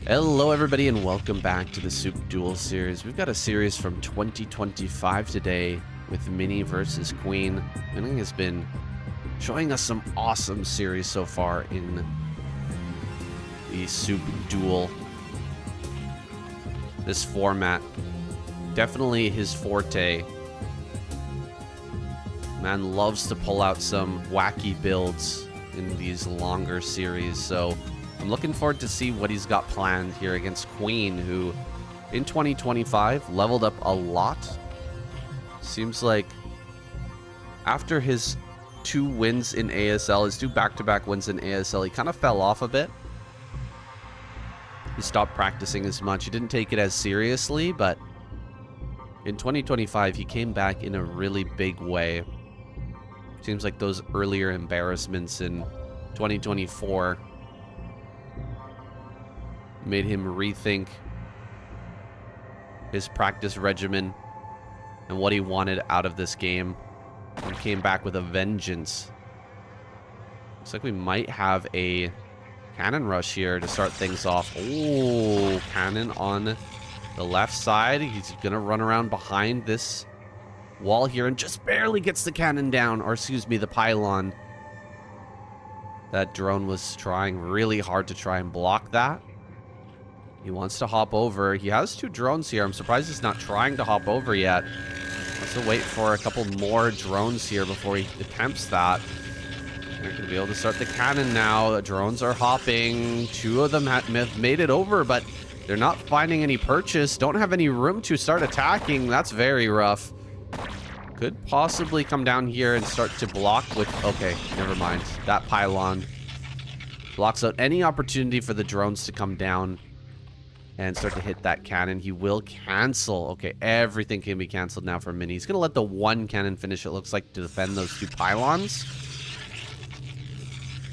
Hello everybody and welcome back to the SOOP Duel series. We've got a series from 2025 today with Mini versus Queen. Mini has been showing us some awesome series so far in the SOOP Duel. This format, definitely his forte. Man loves to pull out some wacky builds in these longer series, so I'm looking forward to see what he's got planned here against Queen, who in 2025 leveled up a lot. Seems like after his 2 wins in ASL, his 2 back-to-back wins in ASL, he kind of fell off a bit. He stopped practicing as much. He didn't take it as seriously, but in 2025, he came back in a really big way. Seems like those earlier embarrassments in 2024 made him rethink his practice regimen and what he wanted out of this game, and came back with a vengeance. Looks like we might have a cannon rush here to start things off. Oh, cannon on the left side. He's gonna run around behind this wall here and just barely gets the cannon down, or excuse me, the pylon. That drone was trying really hard to try and block that. He wants to hop over. He has 2 drones here. I'm surprised he's not trying to hop over yet. Wants to wait for a couple more drones here before he attempts that. They're going to be able to start the cannon now. The drones are hopping. 2 of them have made it over, but they're not finding any purchase. Don't have any room to start attacking. That's very rough. Could possibly come down here and start to block with... Okay, never mind. That pylon blocks out any opportunity for the drones to come down and start to hit that cannon. He will cancel. Okay, everything can be canceled now for Mini. He's going to let the 1 cannon finish, it looks like, to defend those 2 pylons.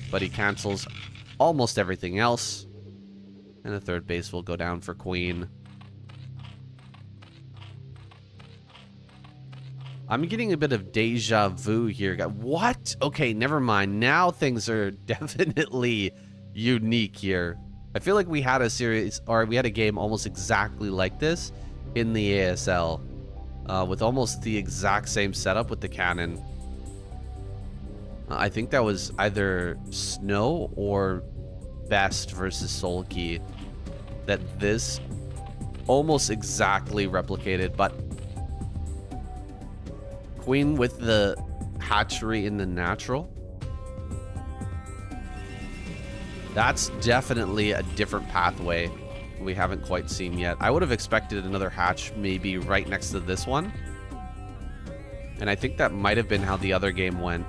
But he cancels almost everything else. And the 3rd base will go down for Queen. I'm getting a bit of deja vu here. What? Okay, never mind. Now things are definitely unique here. I feel like we had a series, or we had a game almost exactly like this in the ASL, with almost the exact same setup with the cannon. I think that was either Snow or Best versus Sulky that this almost exactly replicated, but Queen with the hatchery in the natural. That's definitely a different pathway we haven't quite seen yet. I would have expected another hatch maybe right next to this one. And I think that might have been how the other game went.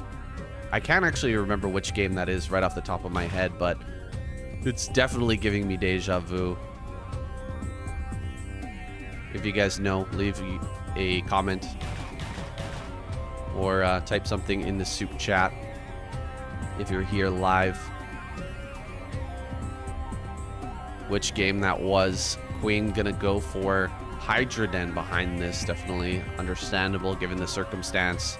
I can't actually remember which game that is right off the top of my head, but it's definitely giving me deja vu. If you guys know, leave a comment or type something in the SOOP chat if you're here live. Which game that was. Queen gonna go for Hydra Den behind this. Definitely understandable given the circumstance.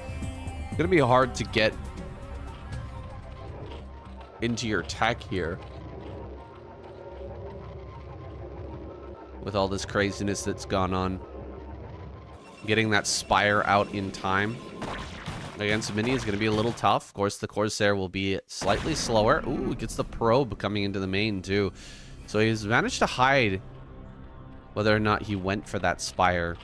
Gonna be hard to get into your tech here with all this craziness that's gone on. Getting that Spire out in time against Mini is going to be a little tough. Of course, the Corsair will be slightly slower. Ooh, gets the probe coming into the main too. So he's managed to hide whether or not he went for that Spire.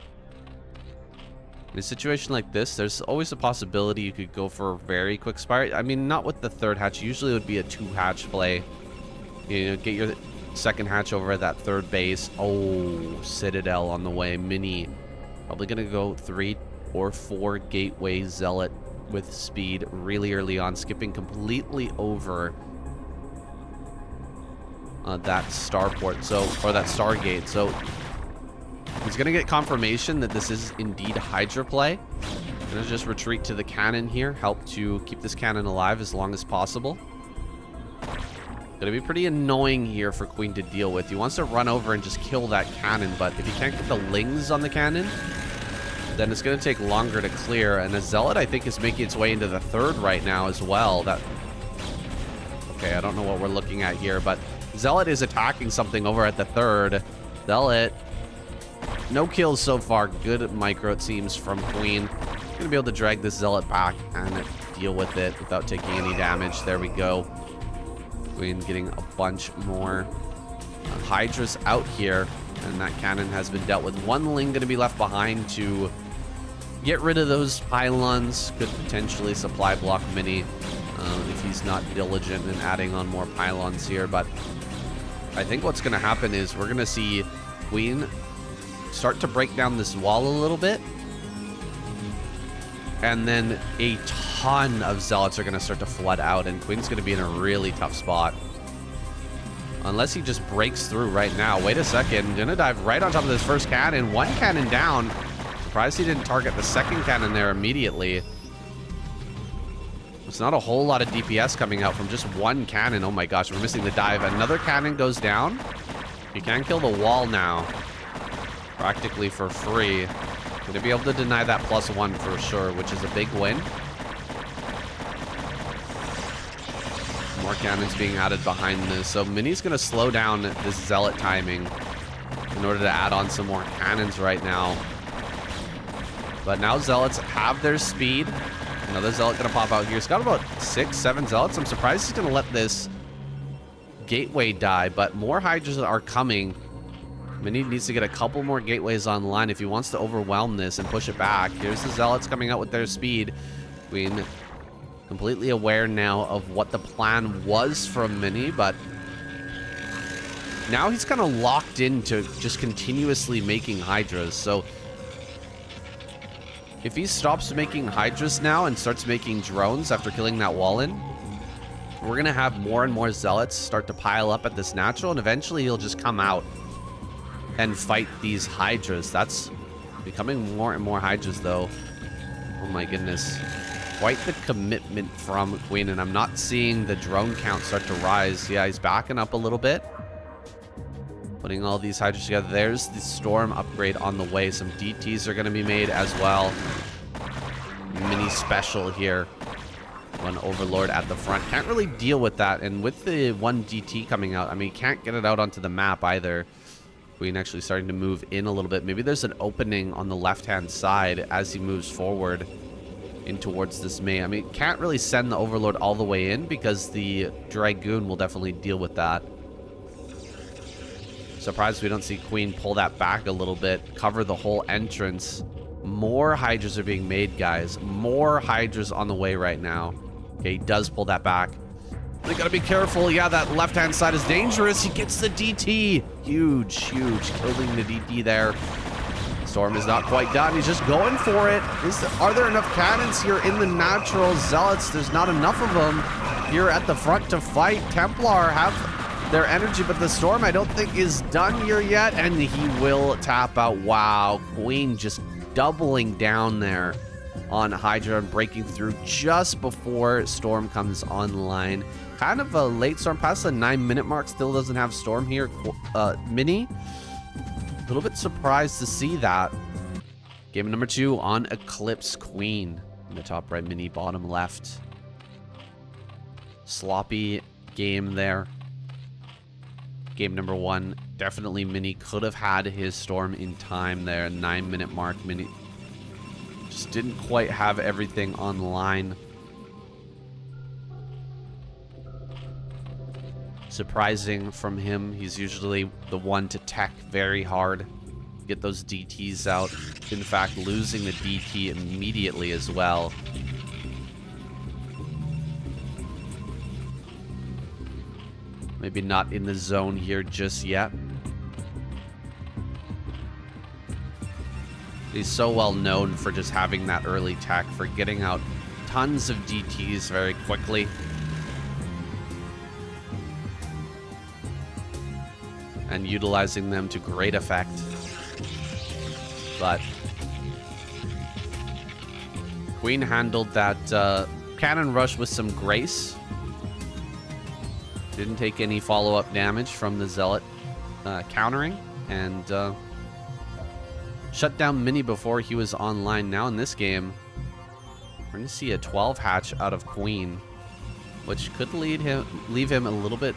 In a situation like this, there's always a possibility you could go for a very quick Spire. I mean, not with the 3rd hatch. Usually it would be a 2 hatch play. You know, get your 2nd hatch over at that 3rd base. Oh, Citadel on the way. Mini probably going to go 3 or 4 Gateway Zealot with speed really early on, skipping completely over that starport, or that Stargate. So he's gonna get confirmation that this is indeed Hydra play. Gonna just retreat to the cannon here, help to keep this cannon alive as long as possible. Gonna be pretty annoying here for Queen to deal with. He wants to run over and just kill that cannon, but if he can't get the lings on the cannon, then it's gonna take longer to clear. And the Zealot, I think, is making its way into the 3rd right now as well. Okay, I don't know what we're looking at here, but Zealot is attacking something over at the third. Zealot, no kills so far. Good micro, it seems, from Queen. Gonna be able to drag this Zealot back and deal with it without taking any damage. There we go. Queen getting a bunch more Hydras out here, and that cannon has been dealt with. One Ling gonna be left behind to get rid of those pylons. Could potentially supply block Mini if he's not diligent in adding on more pylons here, but I think what's gonna happen is we're gonna see Queen start to break down this wall a little bit, and then a ton of Zealots are going to start to flood out, and Queen's going to be in a really tough spot. Unless he just breaks through right now. Wait a second. Gonna dive right on top of this first cannon. One cannon down. Surprised he didn't target the second cannon there immediately. It's not a whole lot of DPS coming out from just one cannon. Oh my gosh, we're missing the dive. Another cannon goes down. You can kill the wall now. Practically for free. Gonna be able to deny that +1 for sure, which is a big win. More cannons being added behind this. So Mini's gonna slow down this Zealot timing in order to add on some more cannons right now. But now Zealots have their speed. Another Zealot gonna pop out here. He's got about 6, 7 Zealots. I'm surprised he's gonna let this gateway die, but more Hydras are coming. Mini needs to get a couple more gateways online if he wants to overwhelm this and push it back. Here's the Zealots coming out with their speed. Queen completely aware now of what the plan was from Mini, but now he's kind of locked into just continuously making Hydras. So if he stops making Hydras now and starts making drones after killing that Wallen, we're going to have more and more Zealots start to pile up at this natural, and eventually he'll just come out and fight these Hydras. That's becoming more and more Hydras, though. Oh my goodness. Quite the commitment from Queen, and I'm not seeing the drone count start to rise. Yeah, he's backing up a little bit. Putting all these Hydras together. There's the Storm upgrade on the way. Some DTs are going to be made as well. Mini special here. One Overlord at the front. Can't really deal with that, and with the one DT coming out, I mean, can't get it out onto the map either. Queen actually starting to move in a little bit. Maybe there's an opening on the left-hand side as he moves forward in towards this main. I mean, can't really send the Overlord all the way in because the Dragoon will definitely deal with that. Surprised we don't see Queen pull that back a little bit, cover the whole entrance. More Hydras are being made, guys. More Hydras on the way right now. Okay, he does pull that back. They gotta be careful. Yeah, that left-hand side is dangerous. He gets the DT. Huge, huge. Killing the DT there. Storm is not quite done. He's just going for it. Are there enough cannons here in the natural? Zealots, there's not enough of them here at the front to fight. Templar have their energy, but the Storm I don't think is done here yet, and he will tap out. Wow, Queen just doubling down there on Hydra and breaking through just before Storm comes online. Kind of a late Storm, past the 9-minute mark. Still doesn't have Storm here. Mini, a little bit surprised to see that. Game number 2 on Eclipse Queen. In the top right, Mini bottom left. Sloppy game there. Game number 1, definitely Mini could have had his Storm in time there. 9-minute mark, Mini just didn't quite have everything online. Surprising from him. He's usually the one to tech very hard, get those DTs out. In fact, losing the DT immediately as well. Maybe not in the zone here just yet. He's so well known for just having that early tech, for getting out tons of DTs very quickly. And utilizing them to great effect. But Queen handled that cannon rush with some grace. Didn't take any follow-up damage from the Zealot countering, and shut down Mini before he was online. Now in this game, we're going to see a 12 hatch out of Queen, which could leave him a little bit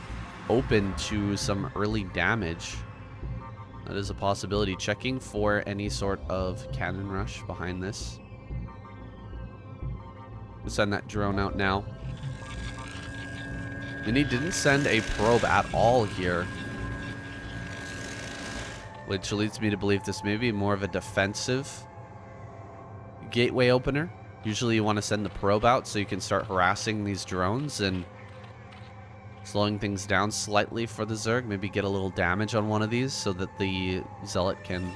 open to some early damage. That is a possibility. Checking for any sort of cannon rush behind this. We'll send that drone out now. And he didn't send a probe at all here, which leads me to believe this may be more of a defensive gateway opener. Usually you want to send the probe out so you can start harassing these drones and slowing things down slightly for the Zerg. Maybe get a little damage on one of these so that the Zealot can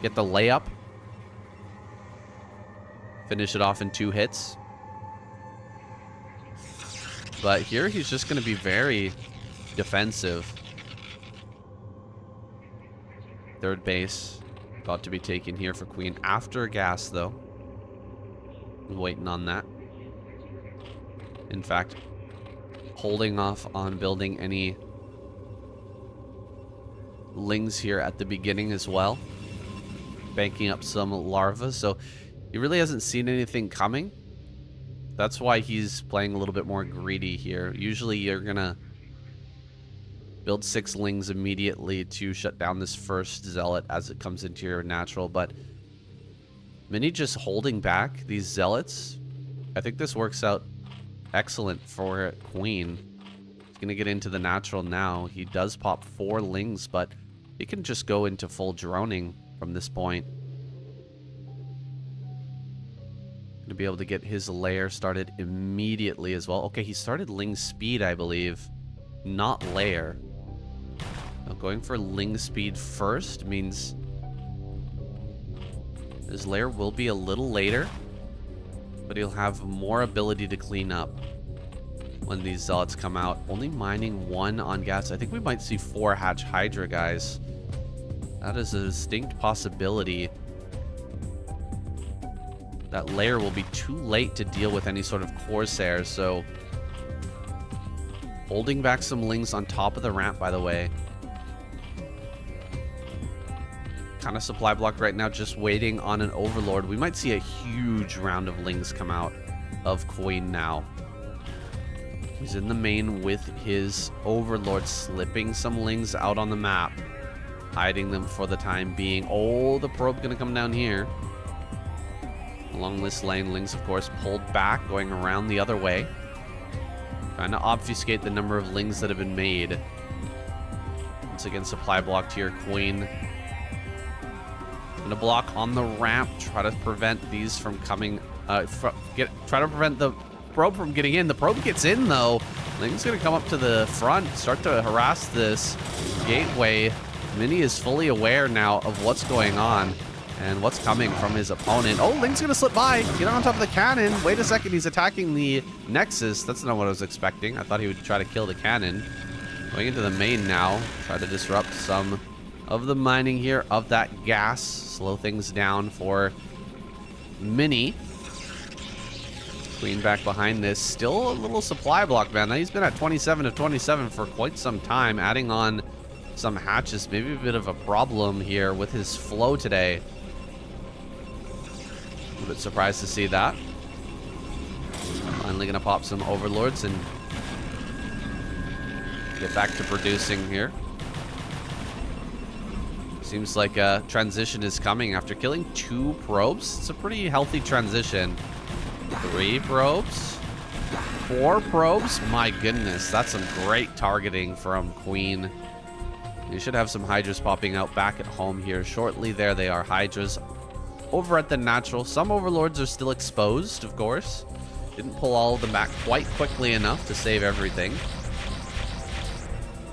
get the layup. Finish it off in 2 hits. But here he's just going to be very defensive. Third base about to be taken here for Queen after gas, though. Waiting on that. In fact, holding off on building any lings here at the beginning as well. Banking up some larvae, so he really hasn't seen anything coming. That's why he's playing a little bit more greedy here. Usually you're gonna build 6 lings immediately to shut down this first Zealot as it comes into your natural, but Mini just holding back these Zealots. I think this works out excellent for Queen. He's gonna get into the natural now. He does pop 4 lings, but he can just go into full droning from this point. To be able to get his lair started immediately as well. Okay, he started ling speed, I believe, not lair. Now going for ling speed first means his lair will be a little later, but he'll have more ability to clean up when these Zealots come out. Only mining 1 on gas. I think we might see 4 hatch Hydra, guys. That is a distinct possibility. That layer will be too late to deal with any sort of Corsair, so holding back some lings on top of the ramp, by the way. Kind of supply blocked right now, just waiting on an Overlord. We might see a huge round of lings come out of Queen now. He's in the main with his Overlord, slipping some lings out on the map, hiding them for the time being. Oh, the probe gonna come down here. Along this lane, lings, of course, pulled back, going around the other way. Trying to obfuscate the number of lings that have been made. Once again, supply blocked here, Queen. Gonna block on the ramp, try to prevent these from coming, try to prevent the probe from getting in. The probe gets in, though. Ling's gonna come up to the front, start to harass this gateway. Mini is fully aware now of what's going on and what's coming from his opponent. Oh, Ling's gonna slip by, get on top of the cannon. Wait a second, he's attacking the Nexus. That's not what I was expecting. I thought he would try to kill the cannon. Going into the main now, try to disrupt some of the mining here of that gas. Slow things down for Mini. Queen back behind this. Still a little supply block, man. He's been at 27 of 27 for quite some time. Adding on some hatches, maybe a bit of a problem here with his flow today. A bit surprised to see that. Finally gonna pop some Overlords and get back to producing here. Seems like a transition is coming after killing 2 probes. It's a pretty healthy transition. 3 probes, 4 probes. My goodness, that's some great targeting from Queen. You should have some Hydras popping out back at home here shortly. There they are, Hydras over at the natural. Some Overlords are still exposed, of course. Didn't pull all of them back quite quickly enough to save everything.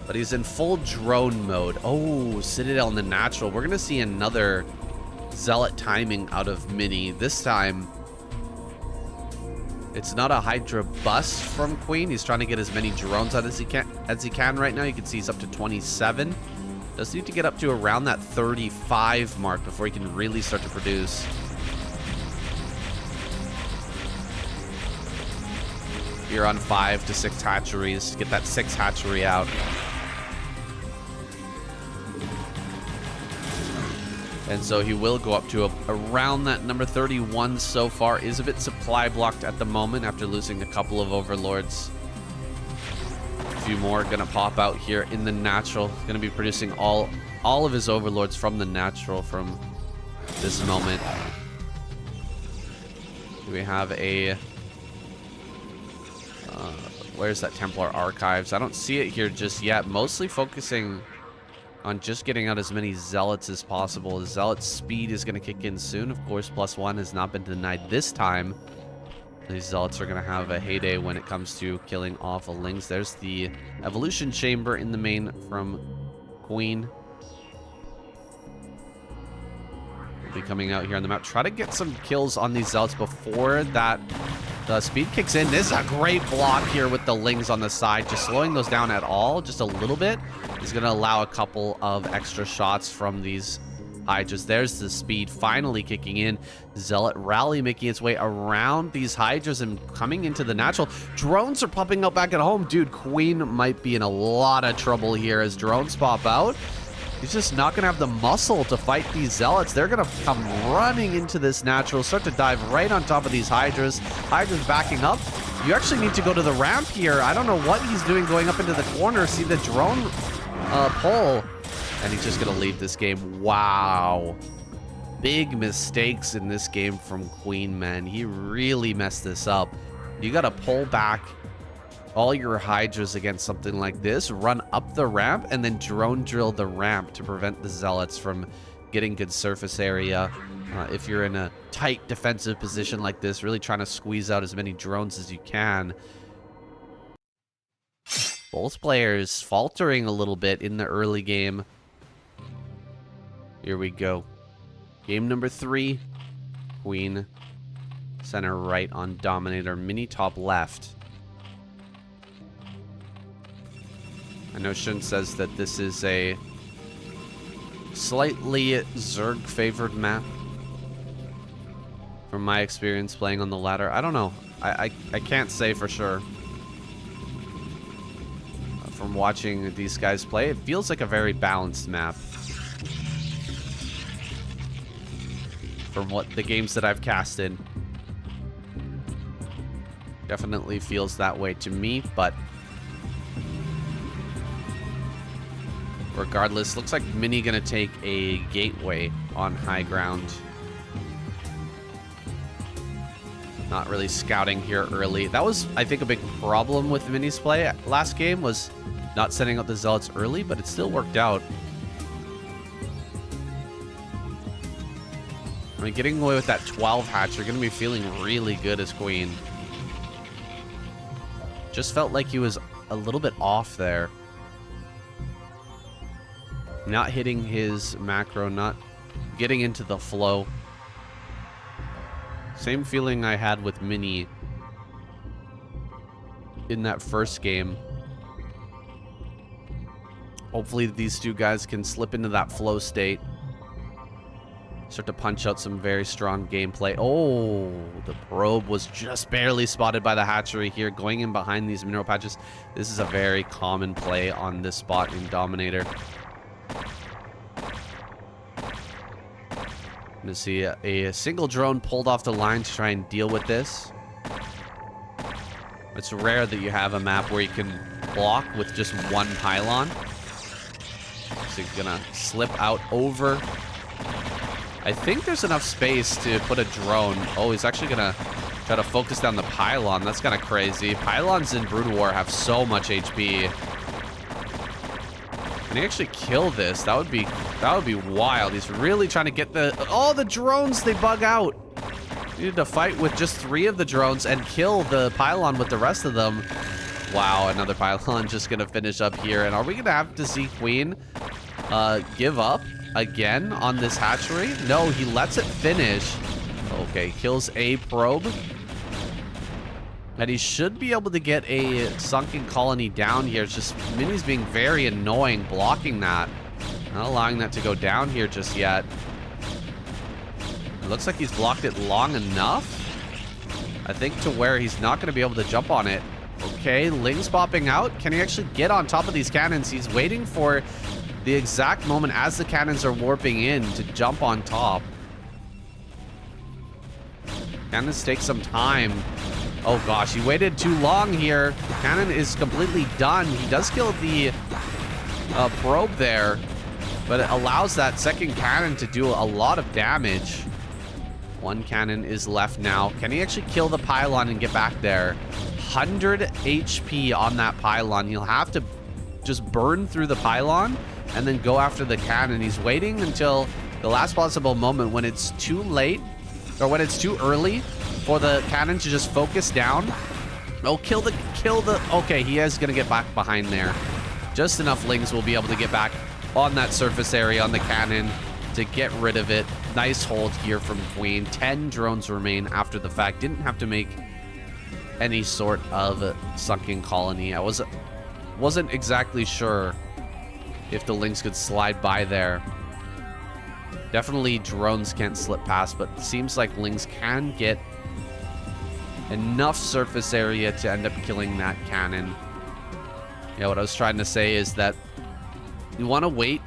But he's in full drone mode. Oh, Citadel in the natural. We're going to see another Zealot timing out of Mini. This time, it's not a Hydra bust from Queen. He's trying to get as many drones out as he can right now. You can see he's up to 27. Does need to get up to around that 35 mark before he can really start to produce. You're on 5 to 6 hatcheries. Get that 6 hatchery out. And so he will go up to around that number 31 so far. Is a bit supply blocked at the moment after losing a couple of Overlords. few more gonna pop out here in the natural. Gonna be producing all of his overlords from the natural from this moment. We have a where's that Templar Archives? I don't see it here just yet. Mostly focusing on just getting out as many Zealots as possible. The Zealot speed is going to kick in soon. Of course, +1 has not been denied this time. These Zealots are going to have a heyday when it comes to killing off Lings. There's the Evolution Chamber in the main from Queen. We'll be coming out here on the map. Try to get some kills on these Zealots before that the speed kicks in. This is a great block here with the Lings on the side. Just slowing those down at all, just a little bit, is going to allow a couple of extra shots from these Hydras. There's the speed finally kicking in. Zealot rally making its way around these Hydras and coming into the natural. Drones are popping up back at home. Dude, Queen might be in a lot of trouble here as drones pop out. He's just not going to have the muscle to fight these Zealots. They're going to come running into this natural, start to dive right on top of these Hydras. Hydras backing up. You actually need to go to the ramp here. I don't know what he's doing going up into the corner. See the drone pull. And he's just going to leave this game. Wow. Big mistakes in this game from Queen, man. He really messed this up. You got to pull back all your Hydras against something like this, run up the ramp, and then drone drill the ramp to prevent the Zealots from getting good surface area. If you're in a tight defensive position like this, really trying to squeeze out as many drones as you can. Both players faltering a little bit in the early game. Here we go. Game number 3. Queen center right on Dominator, mini top left. I know Shun says that this is a slightly Zerg favored map. From my experience playing on the ladder, I don't know. I can't say for sure. From watching these guys play, it feels like a very balanced map. From what the games that I've cast in. Definitely feels that way to me, but regardless, looks like Mini gonna take a gateway on high ground. Not really scouting here early. That was, I think, a big problem with Mini's play last game, was not setting up the Zealots early, but it still worked out. I mean, getting away with that 12 hatch, you're gonna be feeling really good as Queen. Just felt like he was a little bit off there. Not hitting his macro, not getting into the flow. Same feeling I had with Mini in that first game. Hopefully these two guys can slip into that flow state. Start to punch out some very strong gameplay. Oh, the probe was just barely spotted by the hatchery here, going in behind these mineral patches. This is a very common play on this spot in Dominator. To see a single drone pulled off the line to try and deal with this. It's rare that you have a map where you can block with just one pylon. So he's gonna slip out over. I think there's enough space to put a drone. Oh, he's actually gonna try to focus down the pylon. That's kind of crazy. Pylons in Broodwar have so much HP. Can he actually kill this? That would be wild. He's really trying to get the drones, they bug out. Needed to fight with just 3 of the drones and kill the pylon with the rest of them. Wow, another pylon just gonna finish up here. And are we gonna have to see Queen give up again on this hatchery? No, he lets it finish. Okay, kills a probe. And he should be able to get a sunken colony down here. It's just Mini's being very annoying blocking that. Not allowing that to go down here just yet. It looks like he's blocked it long enough, I think, to where he's not going to be able to jump on it. Okay, Ling's popping out. Can he actually get on top of these cannons? He's waiting for the exact moment as the cannons are warping in to jump on top. Cannons take some time. Oh gosh, he waited too long here. Cannon is completely done. He does kill the probe there, but it allows that second cannon to do a lot of damage. One cannon is left now. Can he actually kill the pylon and get back there? 100 HP on that pylon. He'll have to just burn through the pylon and then go after the cannon. He's waiting until the last possible moment when it's too late, or when it's too early for the cannon to just focus down. Oh, kill the, okay, he is gonna get back behind there. Just enough Lings will be able to get back on that surface area on the cannon to get rid of it. Nice hold here from Queen. 10 drones remain after the fact. Didn't have to make any sort of sunken colony. I wasn't exactly sure if the Lings could slide by there. Definitely drones can't slip past, but it seems like Lings can get enough surface area to end up killing that cannon. Yeah, what I was trying to say is that you want to wait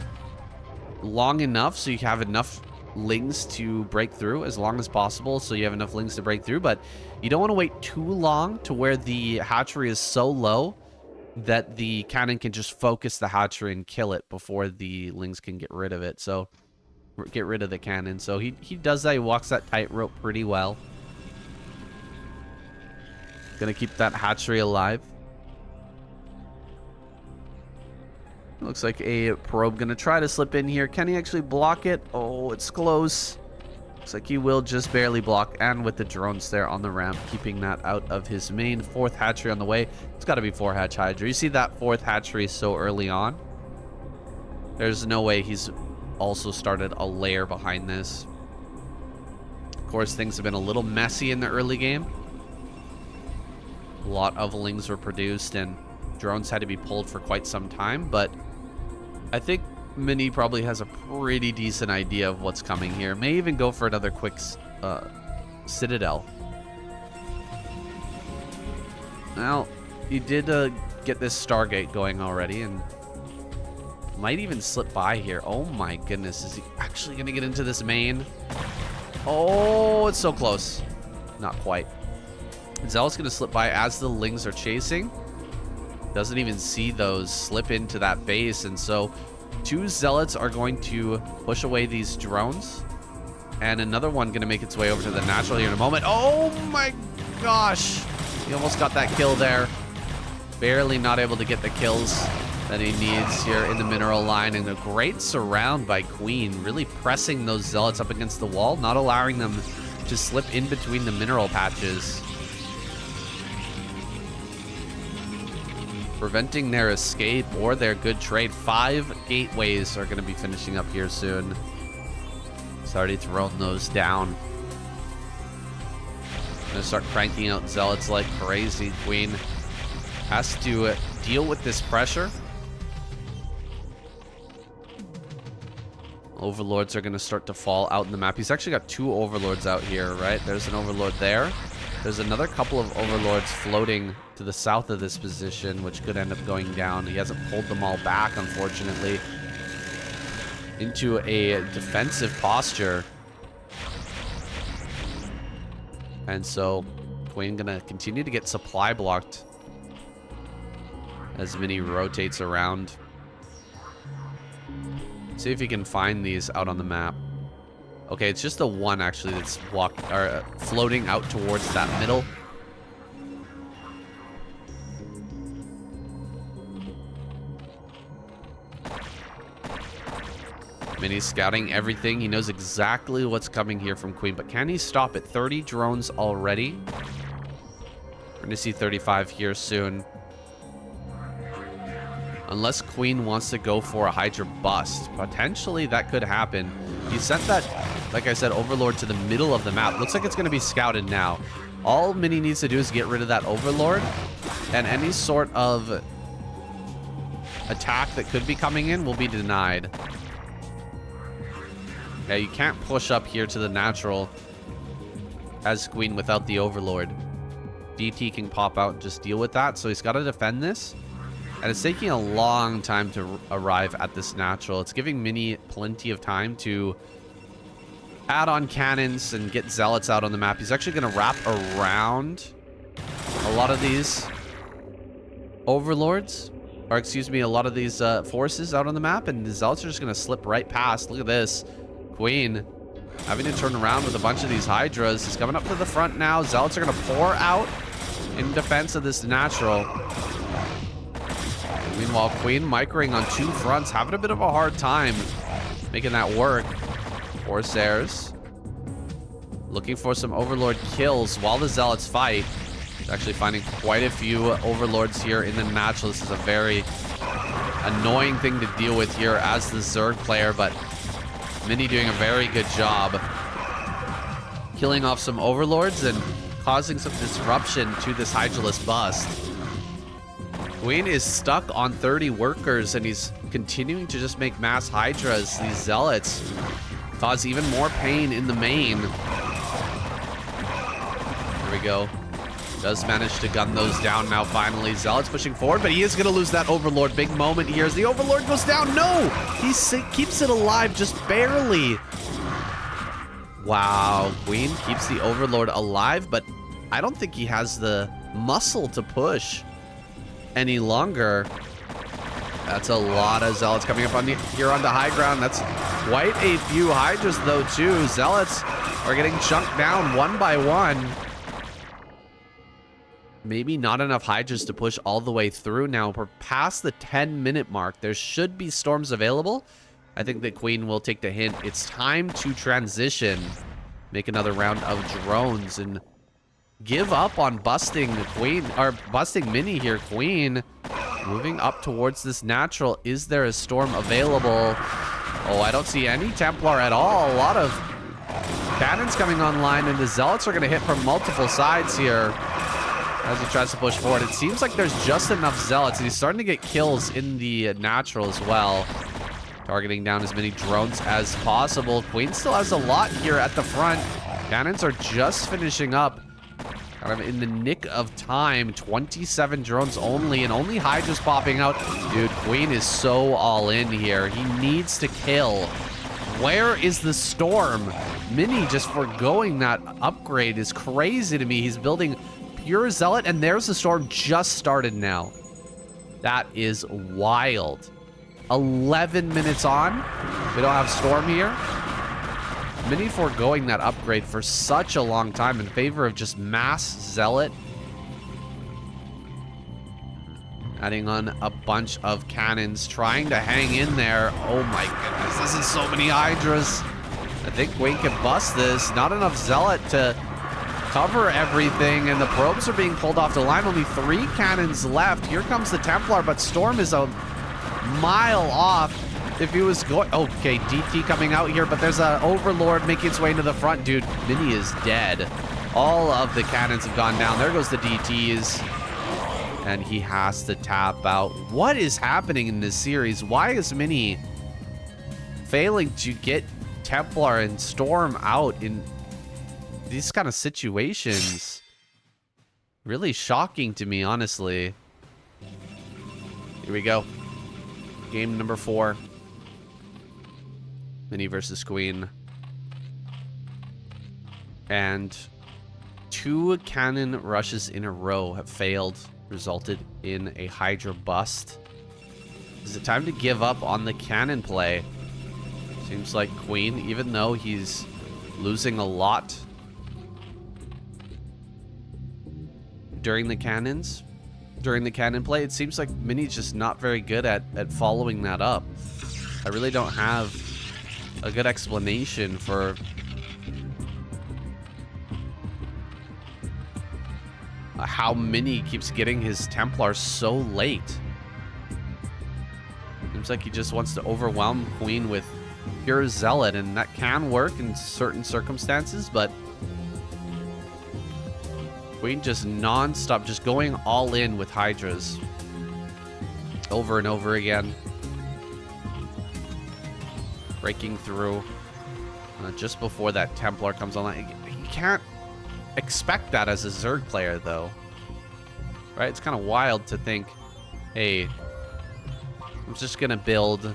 long enough so you have enough Lings to break through, as long as possible, so you have enough Lings to break through, but you don't want to wait too long to where the hatchery is so low that the cannon can just focus the hatchery and kill it before the Lings can get rid of it. So get rid of the cannon. So he does that. He walks that tightrope pretty well. Gonna keep that hatchery alive. Looks like a probe gonna try to slip in here. Can he actually block it? Oh, it's close. Looks like he will just barely block, and with the drones there on the ramp, keeping that out of his main. Fourth hatchery on the way. It's got to be 4-hatch Hydra. You see that fourth hatchery so early on? There's no way he's also started a layer behind this. Of course, things have been a little messy in the early game. A lot of Lings were produced, and drones had to be pulled for quite some time, but I think Mini probably has a pretty decent idea of what's coming here. May even go for another quick Citadel. Now, he did get this Stargate going already, and might even slip by here. Oh my goodness, is he actually going to get into this main? Oh, it's so close. Not quite. Zealot's going to slip by as the Lings are chasing. Doesn't even see those slip into that base, and so 2 Zealots are going to push away these drones, and another one going to make its way over to the natural here in a moment. Oh my gosh, he almost got that kill there. Barely not able to get the kills that he needs here in the mineral line, and a great surround by Queen, really pressing those Zealots up against the wall, not allowing them to slip in between the mineral patches, preventing their escape or their good trade. 5 gateways are going to be finishing up here soon. He's already thrown those down. Going to start cranking out Zealots like crazy. Queen has to deal with this pressure. Overlords are going to start to fall out in the map. He's actually got 2 Overlords out here, right? There's an Overlord there. There's another couple of Overlords floating to the south of this position, which could end up going down. He hasn't pulled them all back, unfortunately, into a defensive posture. And so Queen gonna continue to get supply blocked as Mini rotates around. See if he can find these out on the map. Okay, it's just the one actually that's floating out towards that middle. Mini's scouting everything. He knows exactly what's coming here from Queen, but can he stop it? 30 drones already. We're going to see 35 here soon. Unless Queen wants to go for a Hydra bust. Potentially that could happen. He sent that, like I said, Overlord to the middle of the map. Looks like it's going to be scouted now. All Mini needs to do is get rid of that Overlord, and any sort of attack that could be coming in will be denied. Yeah, you can't push up here to the natural as Queen without the Overlord. DT can pop out and just deal with that, so he's got to defend this. And it's taking a long time to arrive at this natural. It's giving Mini plenty of time to add on cannons and get Zealots out on the map. He's actually going to wrap around a lot of these overlords, or excuse me, a lot of these forces out on the map, and the Zealots are just going to slip right past. Look at this. Queen having to turn around with a bunch of these Hydras. He's coming up to the front now. Zealots are going to pour out in defense of this natural. Meanwhile, Queen microing on 2 fronts, having a bit of a hard time making that work. Corsairs looking for some Overlord kills while the Zealots fight. He's actually finding quite a few Overlords here in the natural. This is a very annoying thing to deal with here as the Zerg player, but Mini doing a very good job killing off some Overlords and causing some disruption to this Hydralisk bust. Queen is stuck on 30 workers, and he's continuing to just make mass Hydras. These Zealots cause even more pain in the main. There we go. Does manage to gun those down now finally. Zealots pushing forward, but he is going to lose that Overlord. Big moment here as the Overlord goes down. No! He keeps it alive just barely. Wow. Queen keeps the Overlord alive, but I don't think he has the muscle to push any longer. That's a lot of Zealots coming up on here onto high ground. That's quite a few Hydras though too. Zealots are getting chunked down one by one. Maybe not enough Hydras to push all the way through now. We're past the 10-minute mark. There should be storms available. I think that Queen will take the hint. It's time to transition. Make another round of drones and give up on busting the Queen, or busting Mini here. Queen moving up towards this natural. Is there a storm available? Oh, I don't see any Templar at all. A lot of cannons coming online, and the Zealots are going to hit from multiple sides here as he tries to push forward. It seems like there's just enough Zealots, and he's starting to get kills in the natural as well. Targeting down as many drones as possible. Queen still has a lot here at the front. Cannons are just finishing up. Kind of in the nick of time. 27 drones only, and only Hydras popping out. Dude, Queen is so all in here. He needs to kill. Where is the storm? Mini just foregoing that upgrade is crazy to me. He's building pure Zealot, and there's the storm just started now. That is wild. 11 minutes on. We don't have storm here. Mini foregoing that upgrade for such a long time in favor of just mass Zealot. Adding on a bunch of cannons, trying to hang in there. Oh my goodness, this is so many Hydras. I think Queen can bust this. Not enough Zealot to cover everything, and the probes are being pulled off the line. Only 3 cannons left. Here comes the Templar, but Storm is a mile off. If he was going... Okay, DT coming out here, but there's an Overlord making its way into the front. Dude, Mini is dead. All of the cannons have gone down. There goes the DTs. And he has to tap out. What is happening in this series? Why is Mini failing to get Templar and Storm out in these kind of situations? Really shocking to me, honestly. Here we go. Game number 4. Mini versus Queen. And 2 cannon rushes in a row have failed, resulted in a Hydra bust. Is it time to give up on the cannon play? Seems like Queen, even though he's losing a lot during the cannon play, it seems like Mini's just not very good at following that up. I really don't have a good explanation for how Mini keeps getting his Templar so late. Seems like he just wants to overwhelm Queen with pure Zealot, and that can work in certain circumstances, but Queen just non-stop, just going all in with Hydras over and over again. Breaking through just before that Templar comes online. You can't expect that as a Zerg player, though. Right? It's kind of wild to think, hey, I'm just going to build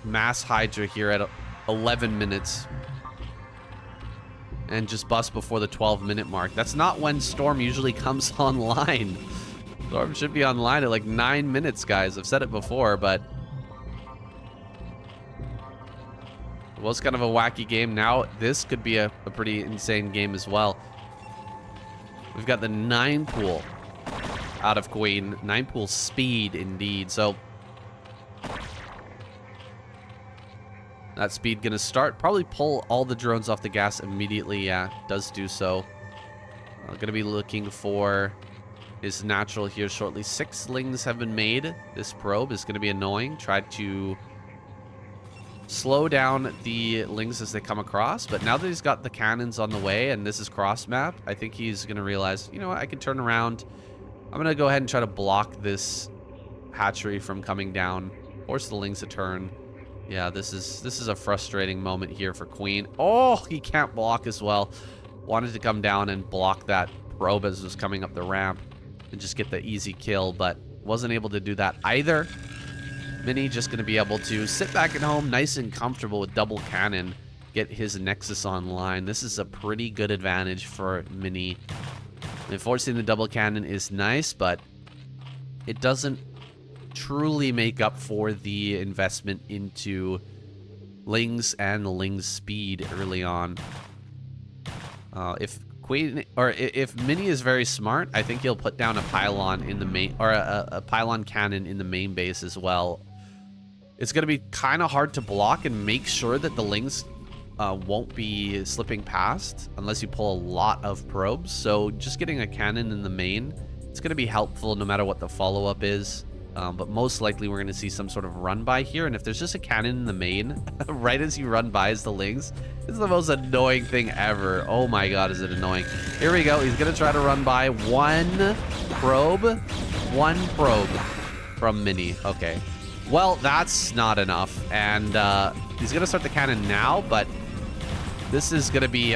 mass Hydra here at 11 minutes. and just bust before the 12-minute mark. That's not when Storm usually comes online. Storm should be online at like 9 minutes, guys. I've said it before, but it was kind of a wacky game. Now this could be a pretty insane game as well. We've got the 9 pool out of Queen. 9 pool speed, indeed. So that speed gonna start. Probably pull all the drones off the gas immediately. Yeah, does do so. Gonna be looking for his natural here shortly. 6 lings have been made. This probe is gonna be annoying. Tried to slow down the lings as they come across, but now that he's got the cannons on the way and this is cross map, I think he's gonna realize, you know what, I can turn around. I'm gonna go ahead and try to block this hatchery from coming down, force the lings to turn. Yeah, this is a frustrating moment here for Queen. Oh, he can't block as well. Wanted to come down and block that probe as it was coming up the ramp and just get the easy kill, but wasn't able to do that either. Mini just going to be able to sit back at home nice and comfortable with double cannon, get his Nexus online. This is a pretty good advantage for Mini. Enforcing the double cannon is nice, but it doesn't truly make up for the investment into lings and lings speed early on. If Mini is very smart, I think he'll put down a pylon in the main, or a pylon cannon in the main base as well. It's going to be kind of hard to block and make sure that the lings won't be slipping past unless you pull a lot of probes. So just getting a cannon in the main, it's going to be helpful no matter what the follow-up is. But most likely we're going to see some sort of run by here. And if there's just a cannon in the main, right as you run by as the lings, it's the most annoying thing ever. Oh my god, is it annoying. Here we go. He's going to try to run by one probe from Mini. Okay. Well, that's not enough. And he's going to start the cannon now, but this is going to be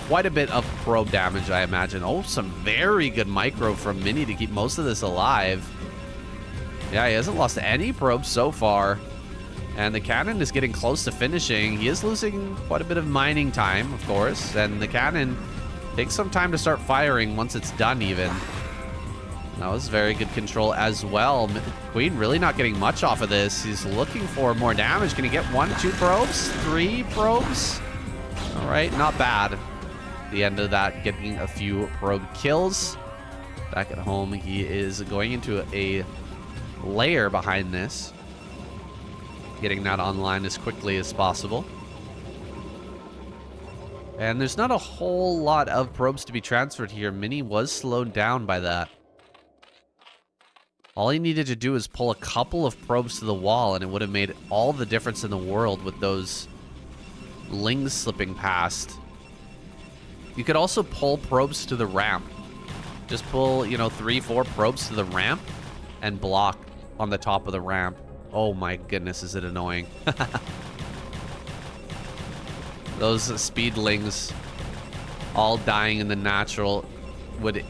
quite a bit of probe damage, I imagine. Oh, some very good micro from Mini to keep most of this alive. Yeah, he hasn't lost any probes so far. And the cannon is getting close to finishing. He is losing quite a bit of mining time, of course. And the cannon takes some time to start firing once it's done even. That was very good control as well. Queen really not getting much off of this. He's looking for more damage. Can he get 1, 2 probes? 3 probes? All right, not bad. The end of that, getting a few probe kills. Back at home, he is going into a layer behind this, getting that online as quickly as possible. And there's not a whole lot of probes to be transferred here. Mini was slowed down by that. All he needed to do is pull a couple of probes to the wall and it would have made all the difference in the world with those lings slipping past. You could also pull probes to the ramp. Just pull, you know, 3, 4 probes to the ramp and block on the top of the ramp. Oh my goodness, is it annoying. Those speedlings all dying in the natural would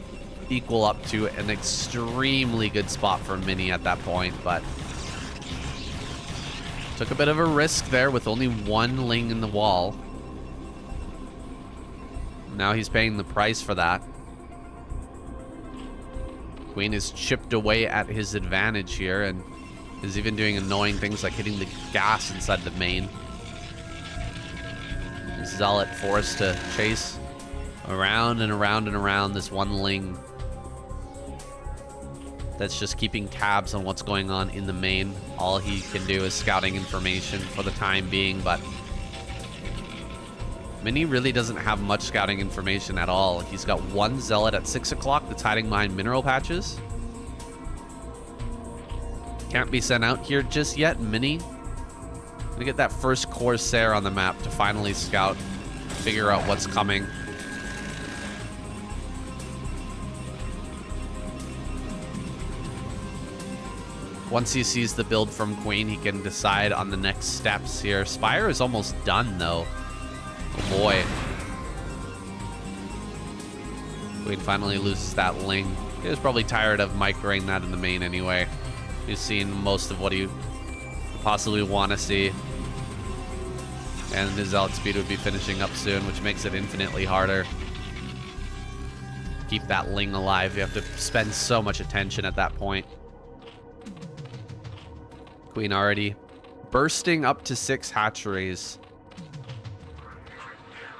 equal up to an extremely good spot for Mini at that point, but took a bit of a risk there with only 1 ling in the wall. Now he's paying the price for that. Queen is chipped away at his advantage here and is even doing annoying things like hitting the gas inside the main. Zealot forced to chase around and around and around this 1 ling that's just keeping tabs on what's going on in the main. All he can do is scouting information for the time being, but Mini really doesn't have much scouting information at all. He's got 1 Zealot at 6 o'clock that's hiding behind mineral patches. Can't be sent out here just yet. Mini gonna get that first Corsair on the map to finally scout, figure out what's coming. Once he sees the build from Queen, he can decide on the next steps here. Spire is almost done, though. Oh, boy. Queen finally loses that ling. He was probably tired of microing that in the main anyway. He's seen most of what he possibly want to see. And his Zealot speed would be finishing up soon, which makes it infinitely harder. Keep that Ling alive. You have to spend so much attention at that point. Queen already bursting up to 6 hatcheries.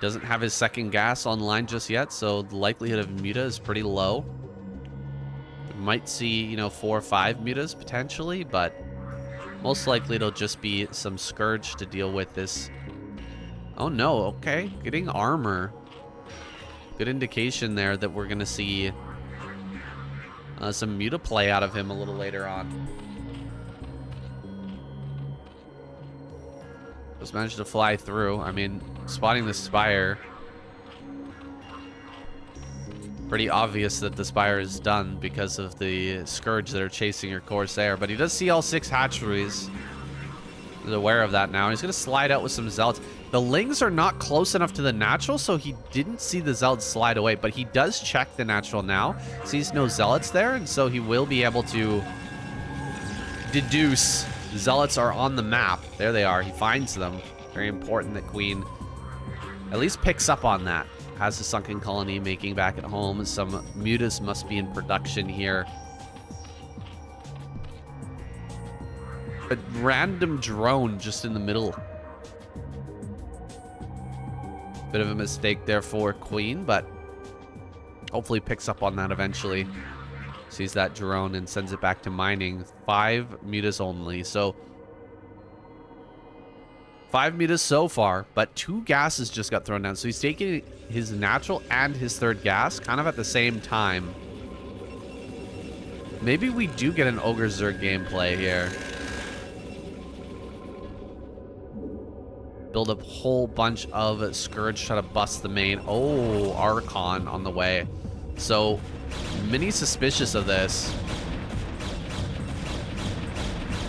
Doesn't have his second gas online just yet, so the likelihood of muta is pretty low. We might see, you know, 4 or 5 mutas potentially, but most likely it'll just be some Scourge to deal with this. Oh no, okay. Getting armor. Good indication there that we're going to see some muta play out of him a little later on. Just managed to fly through. I mean, spotting the Spire. Pretty obvious that the Spire is done because of the Scourge that are chasing your Corsair. But he does see all 6 hatcheries. He's aware of that now. He's going to slide out with some Zealots. The Lings are not close enough to the natural, so he didn't see the Zealots slide away. But he does check the natural now. Sees no Zealots there, and so he will be able to deduce Zealots are on the map. There they are. He finds them. Very important that Queen at least picks up on that. Has the Sunken Colony making back at home. Some mutas must be in production here. A random drone just in the middle. Bit of a mistake there for Queen, but hopefully picks up on that eventually. Sees that drone and sends it back to mining. 5 mutas only, so 5 mutas so far, but 2 gases just got thrown down. So he's taking his natural and his 3rd gas kind of at the same time. Maybe we do get an Ogre Zerg gameplay here. Build a whole bunch of Scourge, try to bust the main. Oh, Archon on the way. So, Mini suspicious of this.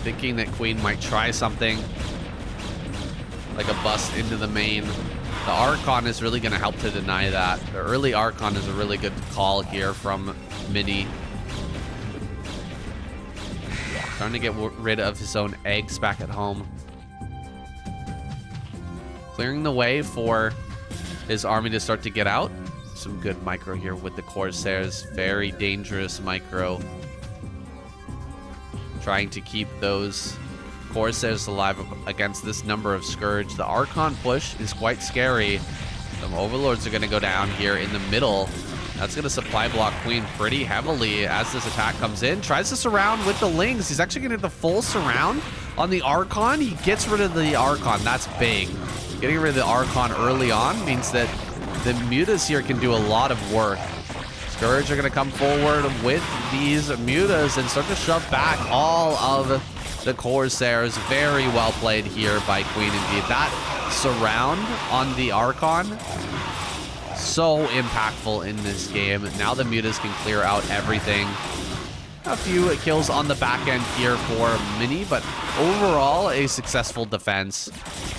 Thinking that Queen might try something like a bust into the main. The Archon is really going to help to deny that. The early Archon is a really good call here from Mini. Trying to get rid of his own eggs back at home. Clearing the way for his army to start to get out. Some good micro here with the Corsairs. Very dangerous micro. Trying to keep those Corsairs alive against this number of Scourge. The Archon push is quite scary. Some Overlords are going to go down here in the middle. That's going to supply block Queen pretty heavily as this attack comes in. Tries to surround with the Lings. He's actually going to get the full surround on the Archon. He gets rid of the Archon. That's big. Getting rid of the Archon early on means that the mutas here can do a lot of work. Scourge are going to come forward with these mutas and start to shove back all of the Corsairs. Very well played here by Queen indeed. That surround on the Archon, so impactful in this game. Now the mutas can clear out everything. A few kills on the back end here for Mini, but overall a successful defense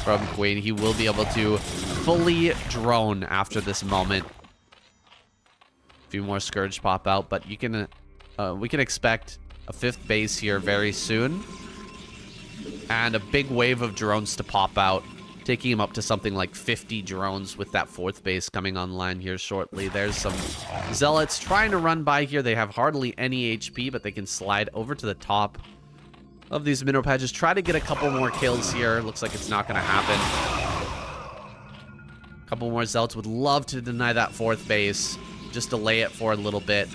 from Queen. He will be able to fully drone after this moment. A few more Scourge pop out, but you can we can expect a 5th base here very soon. And a big wave of drones to pop out, taking him up to something like 50 drones with that 4th base coming online here shortly. There's some Zealots trying to run by here. They have hardly any HP, but they can slide over to the top of these mineral patches. Try to get a couple more kills here. Looks like it's not going to happen. A couple more Zealots would love to deny that 4th base. Just delay it for a little bit.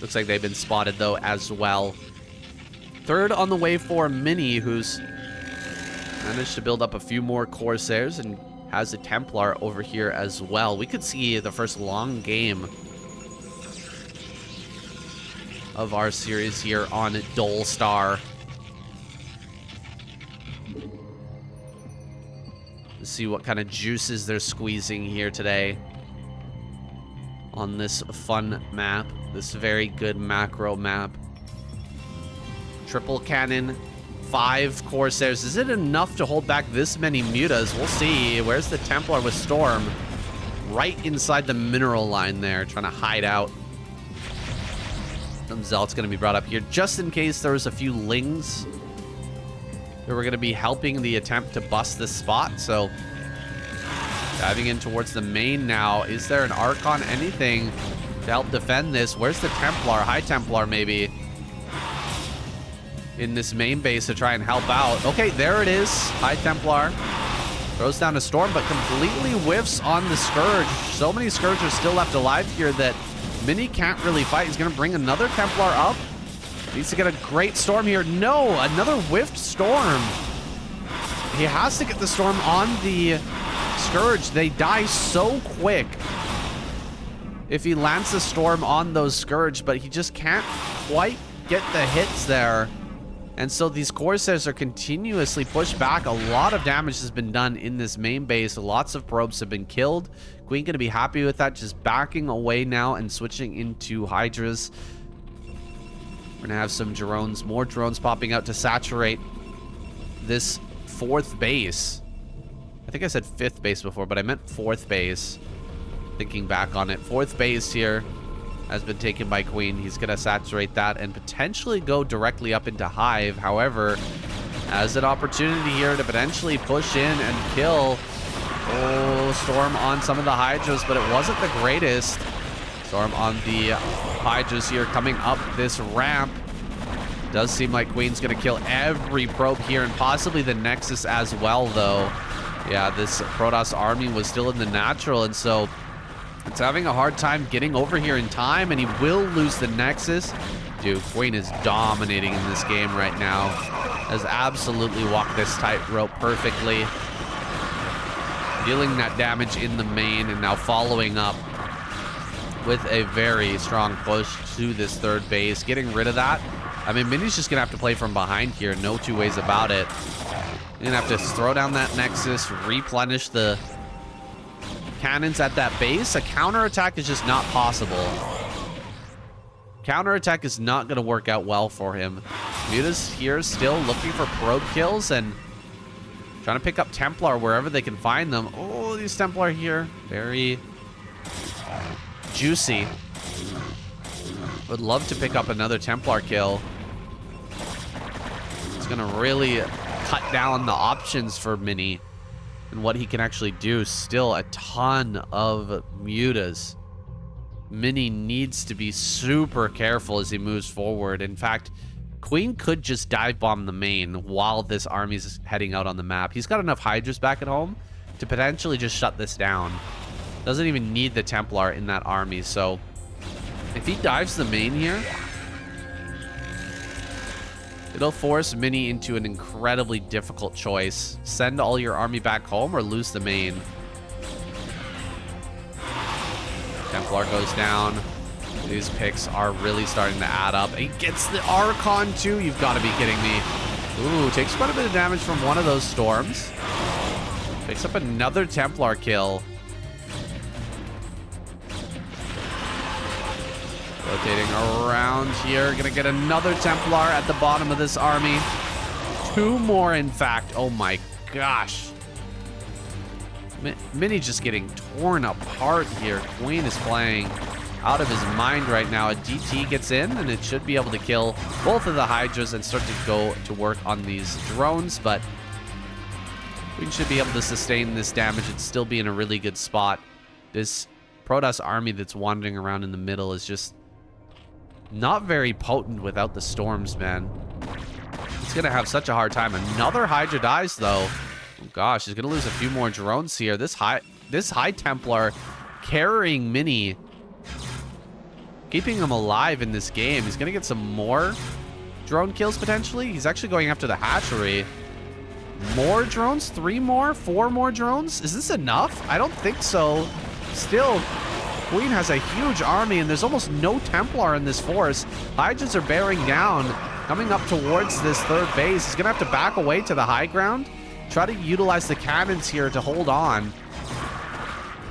Looks like they've been spotted, though, as well. 3rd on the way for Mini, who's managed to build up a few more Corsairs and has a Templar over here as well. We could see the first long game of our series here on Dole Star. Let's see what kind of juices they're squeezing here today on this fun map, this very good macro map. Triple cannon, 5 Corsairs. Is it enough to hold back this many mutas? We'll see. Where's the Templar with Storm? Right inside the mineral line there, trying to hide out. Some Zealot's going to be brought up here just in case there was a few Lings who are going to be helping the attempt to bust this spot. So diving in towards the main now. Is there an Archon? Anything to help defend this? Where's the Templar? High Templar maybe in this main base to try and help out. Okay, there it is. High Templar throws down a Storm, but completely whiffs on the Scourge. So many Scourgers still left alive here that Mini can't really fight. He's going to bring another Templar up. Needs to get a great Storm here. No, another whiffed Storm. He has to get the Storm on the Scourge. They die so quick if he lands the Storm on those Scourge, but he just can't quite get the hits there. And so these Corsairs are continuously pushed back. A lot of damage has been done in this main base. Lots of probes have been killed. Queen gonna be happy with that, just backing away now and switching into Hydras. We're gonna have some drones, more drones popping out to saturate this 4th base. I think I said 5th base before, but I meant 4th base. Thinking back on it, 4th base here has been taken by Queen. He's going to saturate that and potentially go directly up into Hive. However, has an opportunity here to potentially push in and kill. Oh, Storm on some of the Hydras, but it wasn't the greatest. Storm on the Hydras here coming up this ramp. Does seem like Queen's going to kill every probe here and possibly the Nexus as well, though. Yeah, this Protoss army was still in the natural, and so it's having a hard time getting over here in time, and he will lose the Nexus. Dude, Queen is dominating in this game right now. Has absolutely walked this tightrope perfectly. Dealing that damage in the main, and now following up with a very strong push to this 3rd base. Getting rid of that. I mean, Mini's just going to have to play from behind here. No two ways about it. You're going to have to throw down that Nexus, replenish the cannons at that base. A counterattack is just not possible. Counterattack is not going to work out well for him. Muta's here still looking for probe kills and trying to pick up Templar wherever they can find them. Oh, these Templar here. Very juicy. Would love to pick up another Templar kill. It's going to really cut down the options for Mini and what he can actually do. Still a ton of mutas. Mini needs to be super careful as he moves forward. In fact, Queen could just dive bomb the main while this army's heading out on the map. He's got enough Hydras back at home to potentially just shut this down. Doesn't even need the Templar in that army. So if he dives the main here, it'll force Mini into an incredibly difficult choice. Send all your army back home or lose the main. Templar goes down. These picks are really starting to add up. He gets the Archon too. You've got to be kidding me. Ooh, takes quite a bit of damage from one of those Storms. Picks up another Templar kill. Rotating around here. Gonna get another Templar at the bottom of this army. 2 more, in fact. Oh my gosh. Mini just getting torn apart here. Queen is playing out of his mind right now. A DT gets in, and it should be able to kill both of the Hydras and start to go to work on these drones, but Queen should be able to sustain this damage and still be in a really good spot. This Protoss army that's wandering around in the middle is just not very potent without the Storms, man. He's gonna have such a hard time. Another Hydra dies, though. Oh gosh, he's gonna lose a few more drones here. This high Templar carrying Mini, keeping him alive in this game. He's gonna get some more drone kills potentially. He's actually going after the hatchery. More drones? 3 more? 4 more drones? Is this enough? I don't think so. Still, Queen has a huge army, and there's almost no Templar in this force. Hydras are bearing down, coming up towards this 3rd base. He's gonna have to back away to the high ground. Try to utilize the cannons here to hold on.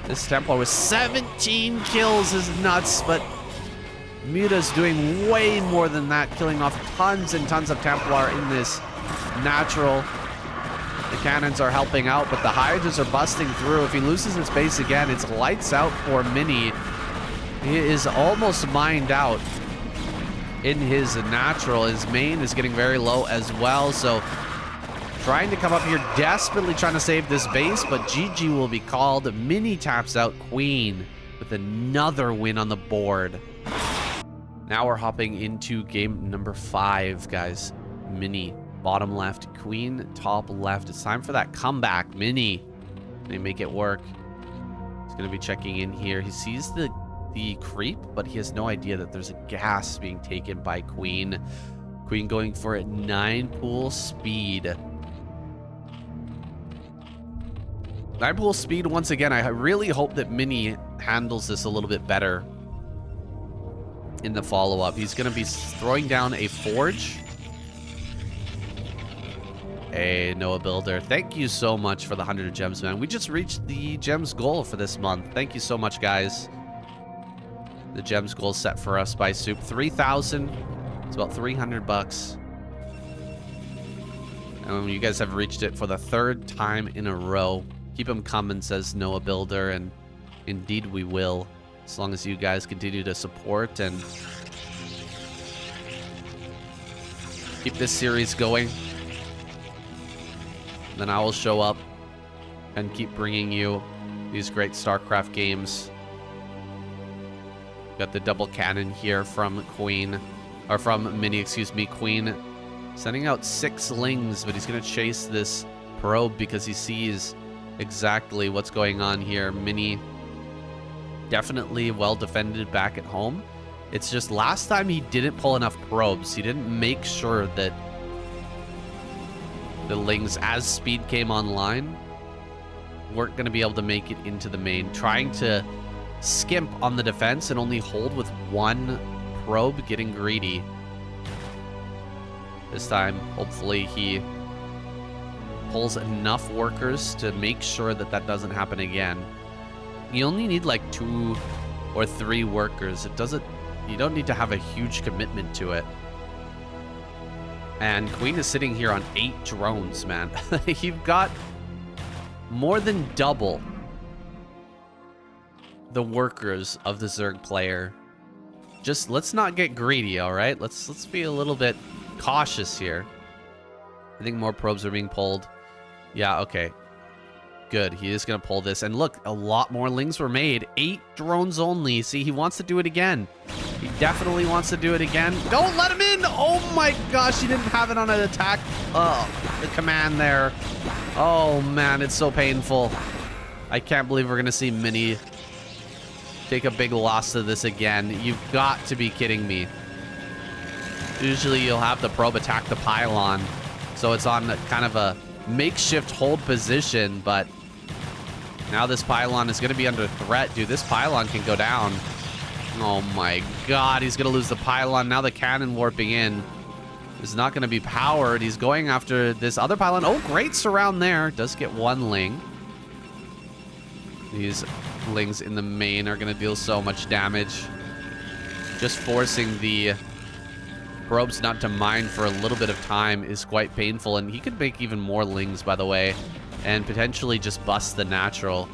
This Templar with 17 kills is nuts, but Muta's doing way more than that, killing off tons and tons of Templar in this natural. The cannons are helping out, but the Hydras are busting through. If he loses his base again, it's lights out for Mini. He is almost mined out in his natural. His main is getting very low as well, so trying to come up here, desperately trying to save this base, but GG will be called. Mini taps out Queen with another win on the board. Now we're hopping into game number 5, guys. Mini, bottom left, Queen, top left. It's time for that comeback. Mini, they make it work. He's going to be checking in here. He sees the creep, but he has no idea that there's a gas being taken by Queen. Queen going for a 9 pool speed. 9 pool speed once again. I really hope that Mini handles this a little bit better in the follow-up. He's going to be throwing down a forge. Hey, Noah Builder. Thank you so much for the 100 gems, man. We just reached the gems goal for this month. Thank you so much, guys. The gems goal set for us by SOOP. 3,000. It's about 300 bucks. And you guys have reached it for the 3rd time in a row. Keep them coming, says Noah Builder, and indeed we will. As long as you guys continue to support and keep this series going, then I will show up and keep bringing you these great StarCraft games. Got the double cannon here from Queen, or from Mini, excuse me. Queen sending out 6 lings, but he's going to chase this probe because he sees exactly what's going on here. Mini definitely well defended back at home. It's just last time he didn't pull enough probes. He didn't make sure that the lings, as speed came online, weren't going to be able to make it into the main. Trying to skimp on the defense and only hold with 1 probe, getting greedy. This time, hopefully he pulls enough workers to make sure that that doesn't happen again. You only need like 2 or 3 workers. It doesn't, you don't need to have a huge commitment to it. And Queen is sitting here on 8 drones, man. You've got more than double the workers of the Zerg player. Just let's not get greedy, all right? Let's be a little bit cautious here. I think more probes are being pulled. Yeah, okay. Good. He is going to pull this. And look, a lot more lings were made. 8 drones only. See, he wants to do it again. He definitely wants to do it again. Don't let him in! Oh my gosh, he didn't have it on an attack. The command there. Oh man, it's so painful. I can't believe we're going to see Mini take a big loss to this again. You've got to be kidding me. Usually you'll have the probe attack the pylon, so it's on kind of a makeshift hold position, but now this pylon is going to be under threat. Dude, this pylon can go down. Oh my god, he's going to lose the pylon. Now the cannon warping in is not going to be powered. He's going after this other pylon. Oh, great surround there. Does get 1 ling. These lings in the main are going to deal so much damage. Just forcing the probes not to mine for a little bit of time is quite painful, and he could make even more lings, by the way, and potentially just bust the natural.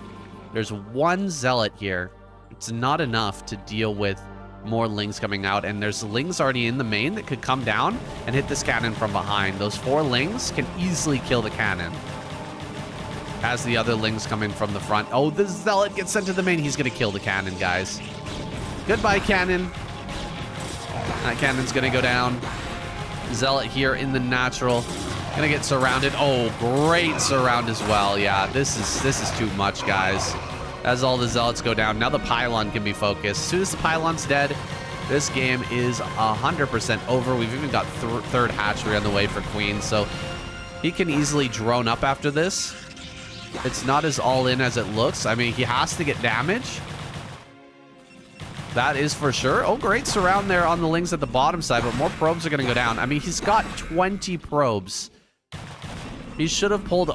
There's 1 zealot here. It's not enough to deal with more lings coming out, and there's lings already in the main that could come down and hit this cannon from behind. Those 4 lings can easily kill the cannon as the other lings come in from the front. Oh, the zealot gets sent to the main. He's gonna kill the cannon, guys. Goodbye, cannon. That cannon's gonna go down. Zealot here in the natural. Gonna get surrounded. Oh, great surround as well. Yeah, this is too much, guys. As all the zealots go down, now the pylon can be focused. As soon as the pylon's dead, this game is 100% over. We've even got 3rd hatchery on the way for Queen, so he can easily drone up after this. It's not as all-in as it looks. I mean, he has to get damage. That is for sure. Oh, great surround there on the lings at the bottom side, but more probes are going to go down. I mean, he's got 20 probes. He should have pulled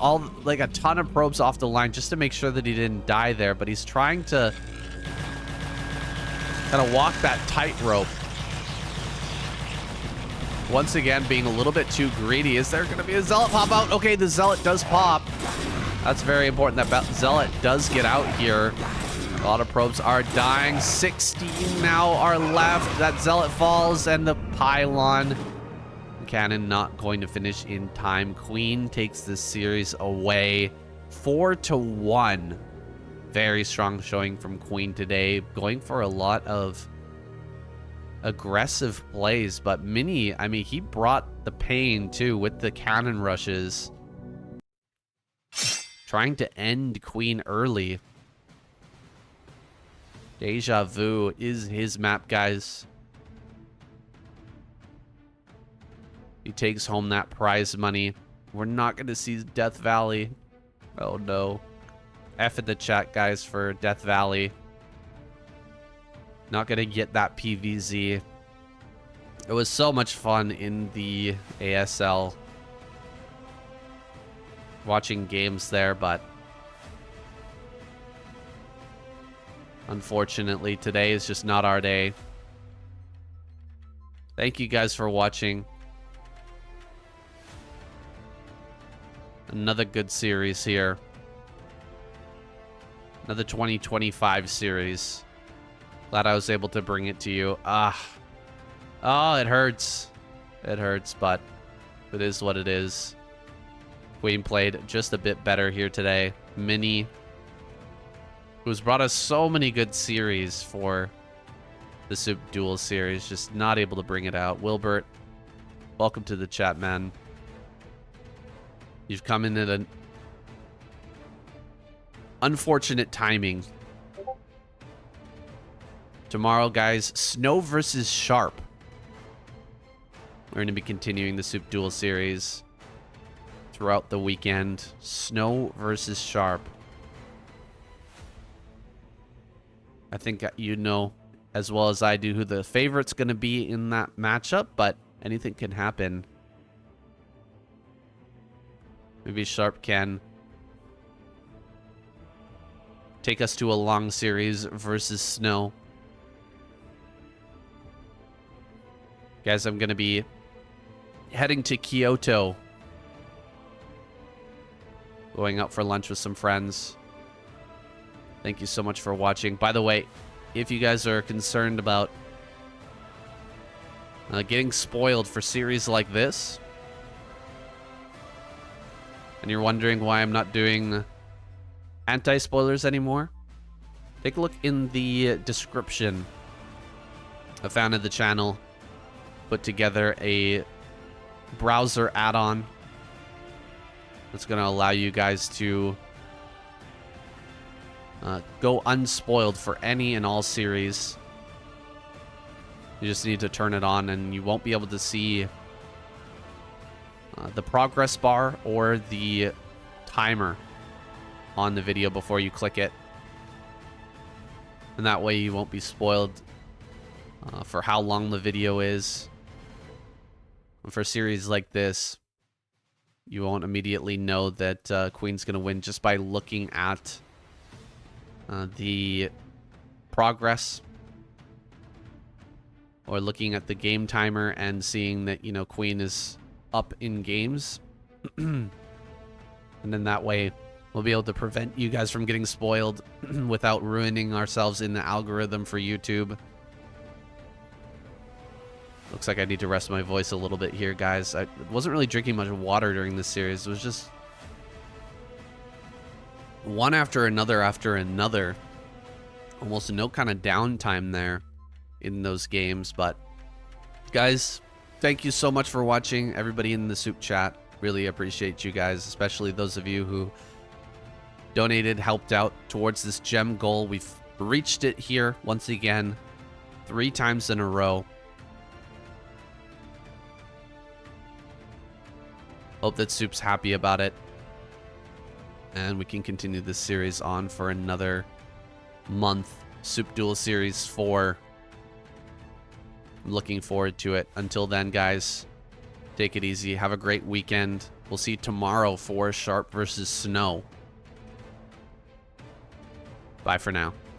like a ton of probes off the line just to make sure that he didn't die there, but he's trying to kind of walk that tightrope. Once again, being a little bit too greedy. Is there going to be a zealot pop out? Okay, the zealot does pop. That's very important. That zealot does get out here. A lot of probes are dying. 16 now are left. That zealot falls, and the pylon Cannon not going to finish in time. Queen takes this series away 4-1. Very strong showing from Queen today. Going for a lot of aggressive plays, but Mini, I mean, he brought the pain too with the cannon rushes. Trying to end Queen early. Deja Vu is his map, guys. He takes home that prize money. We're not going to see Death Valley. Oh, no. F in the chat, guys, for Death Valley. Not going to get that PVZ. It was so much fun in the ASL. Watching games there, but unfortunately, today is just not our day. Thank you guys for watching. Another good series here. Another 2025 series. Glad I was able to bring it to you. Oh, it hurts. It hurts, but it is what it is. Queen played just a bit better here today. Mini, who's brought us so many good series for the SOOP Duel series, just not able to bring it out. Wilbert, welcome to the chat, man. You've come in at an unfortunate timing. Tomorrow, guys, Snow versus Sharp. We're going to be continuing the SOOP Duel series throughout the weekend. Snow versus Sharp. I think you know as well as I do who the favorite's going to be in that matchup, but anything can happen. Maybe Sharp can take us to a long series versus Snow. Guys, I'm going to be heading to Kyoto. Going out for lunch with some friends. Thank you so much for watching. By the way, if you guys are concerned about getting spoiled for series like this, and you're wondering why I'm not doing anti-spoilers anymore, take a look in the description. I founded the channel, put together a browser add-on that's going to allow you guys to go unspoiled for any and all series. You just need to turn it on and you won't be able to see the progress bar or the timer on the video before you click it. And that way you won't be spoiled for how long the video is. And for series like this, you won't immediately know that Queen's going to win just by looking at the progress or looking at the game timer and seeing that, you know, Queen is up in games. And then that way we'll be able to prevent you guys from getting spoiled without ruining ourselves in the algorithm for YouTube. Looks like I need to rest my voice a little bit here, guys. I wasn't really drinking much water during this series. It was just one after another. Almost no kind of downtime there in those games. But guys, thank you so much for watching. Everybody in the SOOP chat, really appreciate you guys, especially those of you who donated, helped out towards this gem goal. We've reached it here once again, 3 times in a row. Hope that SOOP's happy about it. And we can continue this series on for another month. SOOP Duel Series 4. I'm looking forward to it. Until then, guys, take it easy. Have a great weekend. We'll see you tomorrow for Sharp versus Snow. Bye for now.